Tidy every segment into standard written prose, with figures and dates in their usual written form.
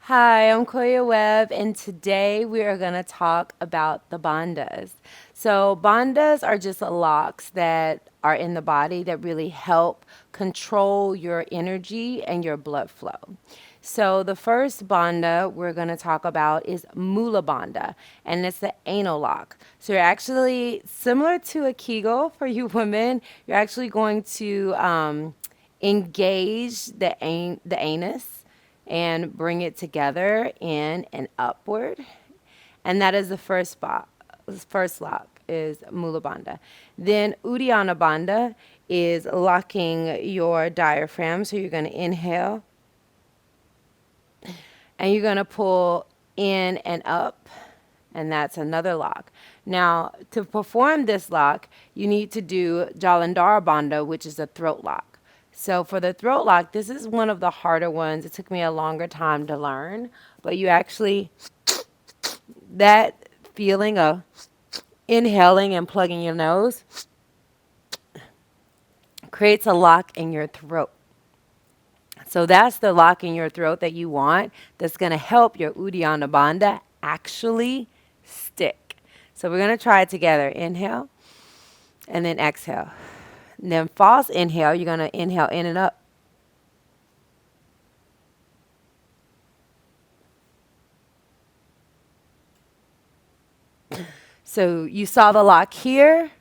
Hi, I'm Koya Webb, and today we are going to talk about the bandhas. So, bandhas are just locks that are in the body that really help control your energy and your blood flow. So, the first bandha we're going to talk about is Mula Bandha, and it's the anal lock. So, you're actually similar to a Kegel for you women, you're actually going to engage the anus and bring it together in and upward. And that is the first spot. First lock is Mula Bandha. Then Uddiyana Bandha is locking your diaphragm. So you're going to inhale and you're going to pull in and up, and that's another lock. Now, to perform this lock, you need to do Jalandhara Bandha, which is a throat lock. So for the throat lock, this is one of the harder ones. It took me a longer time to learn, but you actually, that feeling of inhaling and plugging your nose creates a lock in your throat. So that's the lock in your throat that you want that's going to help your Uddiyana Bandha actually stick. So we're going to try it together. Inhale and then exhale. And then false inhale, you're going to inhale in and up. So you saw the lock here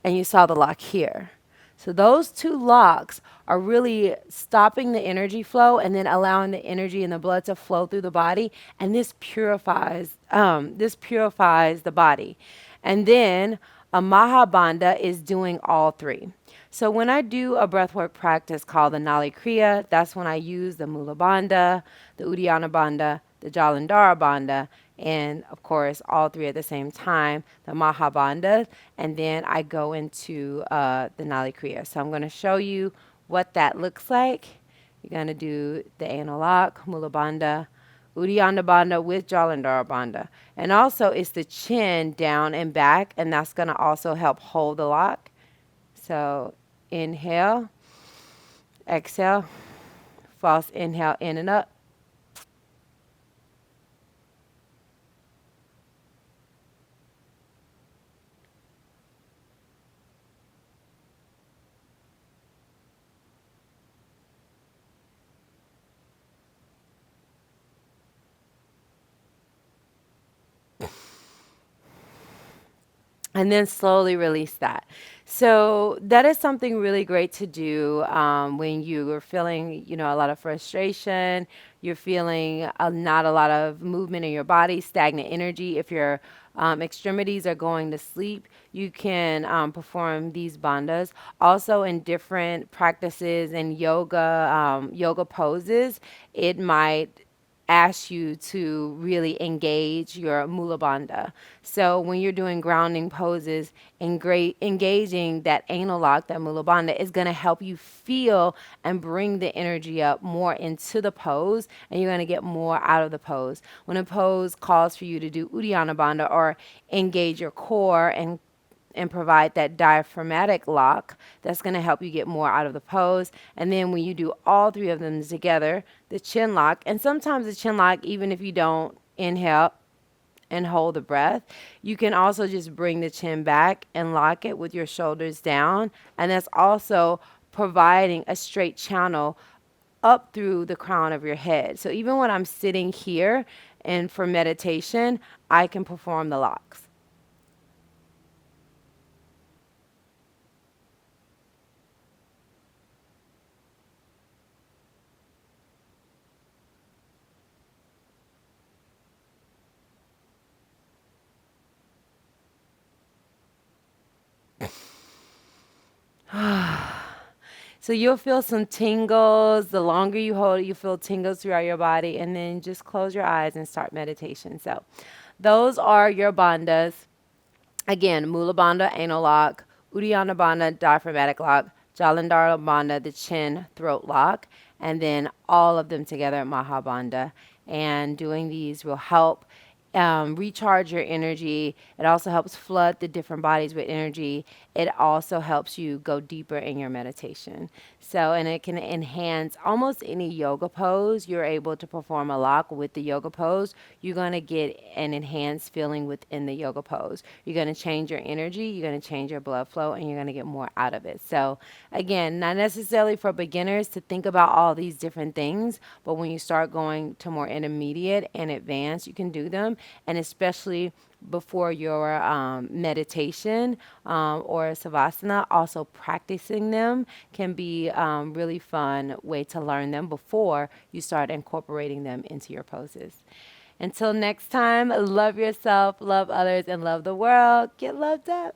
and you saw the lock here. So those two locks are really stopping the energy flow and then allowing the energy and the blood to flow through the body, and this purifies the body. And then a Maha Bandha is doing all three. So when I do a breathwork practice called the Nali Kriya, that's when I use the Mula Bandha, the Uddiyana Bandha, the Jalandhara Bandha, and of course all three at the same time, the Maha Bandha, and then I go into the Nali Kriya. So I'm going to show you what that looks like. You're going to do the anal lock, Mula Bandha, Uddiyana Bandha with Jalandhara Bandha. And also it's the chin down and back, and that's going to also help hold the lock. So inhale, exhale, false inhale in and up. And then slowly release that. So that is something really great to do when you are feeling, a lot of frustration. You're feeling not a lot of movement in your body, stagnant energy. If your extremities are going to sleep, you can perform these bandhas. Also, in different practices and yoga poses, it might ask you to really engage your Mula Bandha. So when you're doing grounding poses, engaging that anal lock, that Mula Bandha, is going to help you feel and bring the energy up more into the pose, and you're going to get more out of the pose. When a pose calls for you to do Uddiyana Bandha or engage your core and provide that diaphragmatic lock, that's going to help you get more out of the pose. And then when you do all three of them together, the chin lock, and sometimes the chin lock, even if you don't inhale and hold the breath, you can also just bring the chin back and lock it with your shoulders down. And that's also providing a straight channel up through the crown of your head. So even when I'm sitting here and for meditation, I can perform the locks. So you'll feel some tingles. The longer you hold it, you feel tingles throughout your body. And then just close your eyes and start meditation. So those are your bandhas. Again, Mula Bandha, anal lock, Uddiyana Bandha, diaphragmatic lock, Jalandhara Bandha, the chin, throat lock, and then all of them together at Maha Bandha. And doing these will help recharge your energy. It also helps flood the different bodies with energy. It also helps you go deeper in your meditation. So, and it can enhance almost any yoga pose. You're able to perform a lot with the yoga pose. You're going to get an enhanced feeling within the yoga pose. You're going to change your energy, you're going to change your blood flow, and you're going to get more out of it. So, again, not necessarily for beginners to think about all these different things, but when you start going to more intermediate and advanced, you can do them. And especially before your meditation or savasana, also practicing them can be really fun way to learn them before you start incorporating them into your poses. Until next time, love yourself, love others, and love the world. Get loved up.